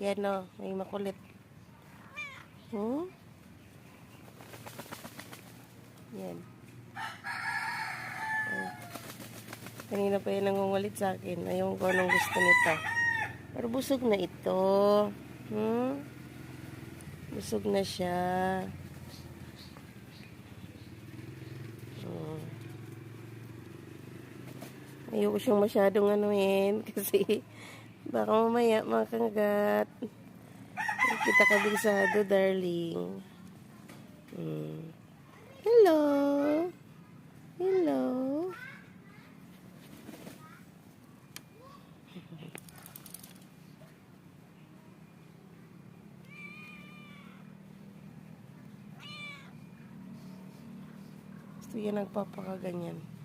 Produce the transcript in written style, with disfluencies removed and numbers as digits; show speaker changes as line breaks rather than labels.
Yan o, may makulit. Yan. Kanina pa yan nangungulit sa akin. Ayaw ko anong gusto nito. Pero busog na ito. Busog na siya. Ayoko siyang masyadong anuhin kasi baka mamaya makagat. Kita kabisado, darling. Hello. Hello. Gusto yan nagpapakaganyan.